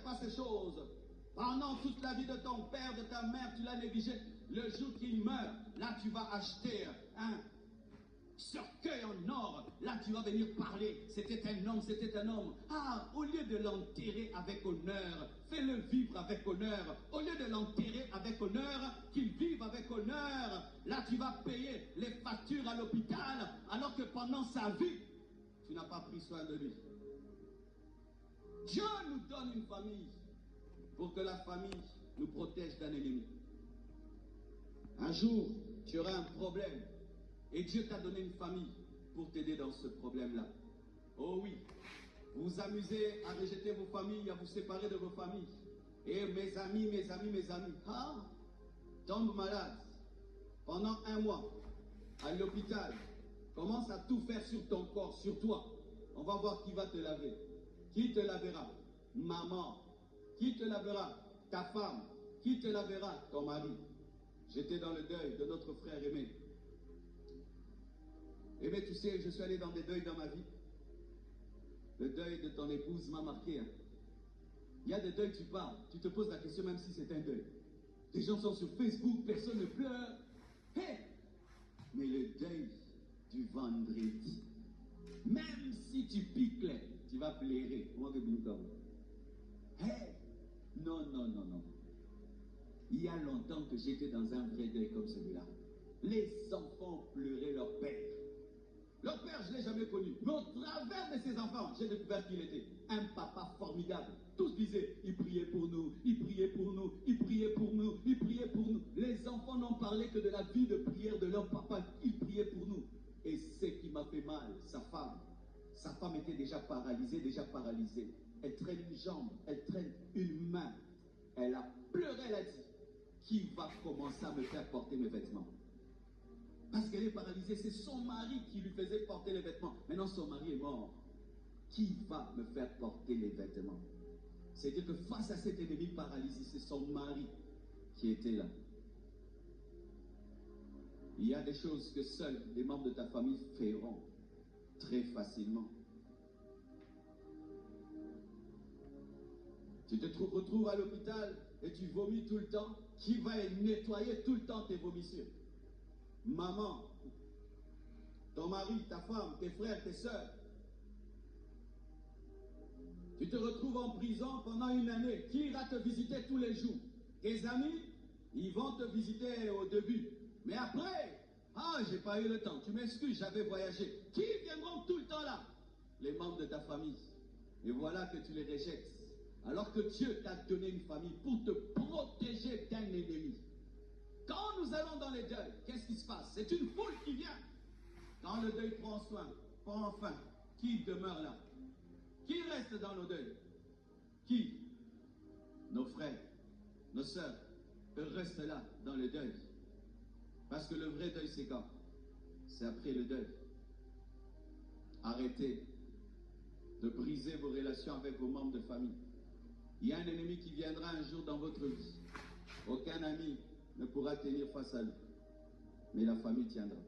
pas ces choses. Pendant toute la vie de ton père, de ta mère, tu l'as négligé. Le jour qu'il meurt, là tu vas acheter un cercueil en or. Là tu vas venir parler. C'était un homme, c'était un homme. Ah, au lieu de l'enterrer avec honneur, fais-le vivre avec honneur. Au lieu de l'enterrer avec honneur, qu'il vive avec honneur. Là tu vas payer les factures à l'hôpital, alors que pendant sa vie, tu n'as pas pris soin de lui. Dieu nous donne une famille pour que la famille nous protège d'un ennemi. Un jour, tu auras un problème et Dieu t'a donné une famille pour t'aider dans ce problème-là. Oh oui, vous vous amusez à rejeter vos familles, à vous séparer de vos familles. Et mes amis, tombe malade pendant 1 mois à l'hôpital, commence à tout faire sur ton corps, sur toi. On va voir qui va te laver. Qui te lavera? Maman. Qui te lavera? Ta femme. Qui te lavera? Ton mari. J'étais dans le deuil de notre frère Aimé. Aimé, tu sais, je suis allé dans des deuils dans ma vie. Le deuil de ton épouse m'a marqué. Hein. Il y a des deuils, tu parles, tu te poses la question même si c'est un deuil. Des gens sont sur Facebook, personne ne pleure. Hey! Mais le deuil du vendredi, même si tu piques, tu vas pleurer. Hey! Non, non, non, non. Il y a longtemps que j'étais dans un vrai deuil comme celui-là. Les enfants pleuraient leur père. Leur père, je ne l'ai jamais connu. Mais au travers de ses enfants, j'ai découvert qu'il était un papa formidable. Tous disaient, il priait pour nous, il priait pour nous, il priait pour nous, il priait pour nous. Les enfants n'ont parlé que de la vie de prière de leur papa. Il priait pour nous. Et ce qui m'a fait mal, sa femme était déjà paralysée, Elle traîne une jambe, elle traîne une main. Elle a pleuré, elle a dit, qui va commencer à me faire porter mes vêtements? Parce qu'elle est paralysée, c'est son mari qui lui faisait porter les vêtements. Maintenant, son mari est mort. Qui va me faire porter les vêtements? C'est-à-dire que face à cet ennemi paralysé, c'est son mari qui était là. Il y a des choses que seuls les membres de ta famille feront très facilement. Tu te retrouves à l'hôpital et tu vomis tout le temps. Qui va nettoyer tout le temps tes vomissures? Maman, ton mari, ta femme, tes frères, tes soeurs. Tu te retrouves en prison pendant 1 année. Qui ira te visiter tous les jours? Tes amis, ils vont te visiter au début. Mais après, j'ai pas eu le temps. Tu m'excuses, j'avais voyagé. Qui viendront tout le temps là? Les membres de ta famille. Et voilà que tu les rejettes. Alors que Dieu t'a donné une famille pour te protéger d'un ennemi. Quand nous allons dans les deuils, qu'est-ce qui se passe? C'est une foule qui vient. Quand le deuil prend fin, qui demeure là? Qui reste dans nos deuils? Qui? Nos frères, nos sœurs, eux restent là dans le deuil. Parce que le vrai deuil, c'est quand? C'est après le deuil. Arrêtez de briser vos relations avec vos membres de famille. Il y a un ennemi qui viendra un jour dans votre vie. Aucun ami ne pourra tenir face à lui. Mais la famille tiendra.